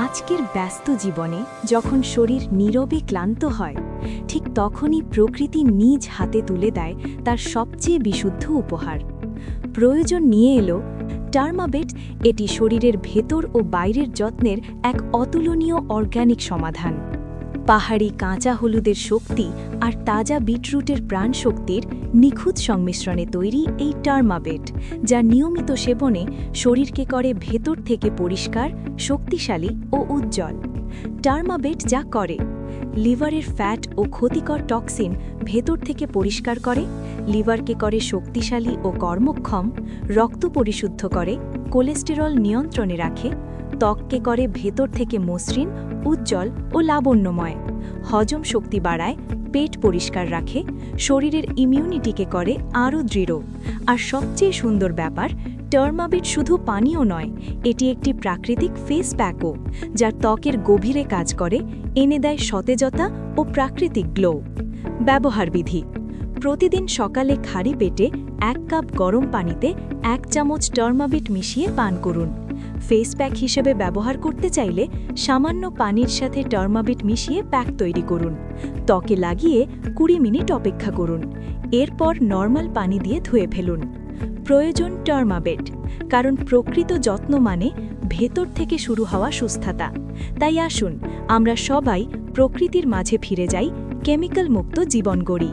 আজকের ব্যস্ত জীবনে যখন শরীর নীরবে ক্লান্ত হয় ঠিক তখনই প্রকৃতি নিজ হাতে তুলে দেয় তার সবচেয়ে বিশুদ্ধ উপহার। প্রয়োজন নিয়ে এলো টার্মাবেট। এটি শরীরের ভেতর ও বাইরের যত্নের এক অতুলনীয় অর্গানিক সমাধান। পাহাড়ি কাঁচা হলুদের শক্তি আর তাজা বিটরুটের প্রাণশক্তির নিখুঁত সংমিশ্রণে তৈরি এই টার্মাবেট, যা নিয়মিত সেবনে শরীরকে করে ভেতর থেকে পরিষ্কার, শক্তিশালী ও উজ্জ্বল। টার্মাবেট যা করে, লিভারের ফ্যাট ও ক্ষতিকর টক্সিন ভেতর থেকে পরিষ্কার করে, লিভারকে করে শক্তিশালী ও কর্মক্ষম, রক্ত পরিশুদ্ধ করে, কোলেস্টেরল নিয়ন্ত্রণে রাখে, ত্বককে করে ভেতর থেকে মসৃণ, উজ্জ্বল ও লাবণ্যময়, হজম শক্তি বাড়ায়, পেট পরিষ্কার রাখে, শরীরের ইমিউনিটিকে করে আরও দৃঢ়। আর সবচেয়ে সুন্দর ব্যাপার, টার্মাবেট শুধু পানীয় নয়, এটি একটি প্রাকৃতিক ফেস প্যাকও, যার ত্বকের গভীরে কাজ করে, এনে দেয় সতেজতা ও প্রাকৃতিক গ্লো। ব্যবহার বিধি: প্রতিদিন সকালে খালি পেটে 1 কাপ গরম পানিতে 1 চামচ টার্মাবেট মিশিয়ে পান করুন। ফেস প্যাক হিসেবে ব্যবহার করতে চাইলে সামান্য পানির সাথে টার্মাবেট মিশিয়ে প্যাক তৈরি করুন। ত্বকে লাগিয়ে 20 মিনিট অপেক্ষা করুন। এরপর নর্মাল পানি দিয়ে ধুয়ে ফেলুন। প্রয়োজন টার্মাবেট, কারণ প্রকৃত যত্ন মানে ভেতর থেকে শুরু হওয়া সুস্থতা। তাই আসুন আমরা সবাই প্রকৃতির মাঝে ফিরে যাই, কেমিক্যাল মুক্ত জীবন গড়ি।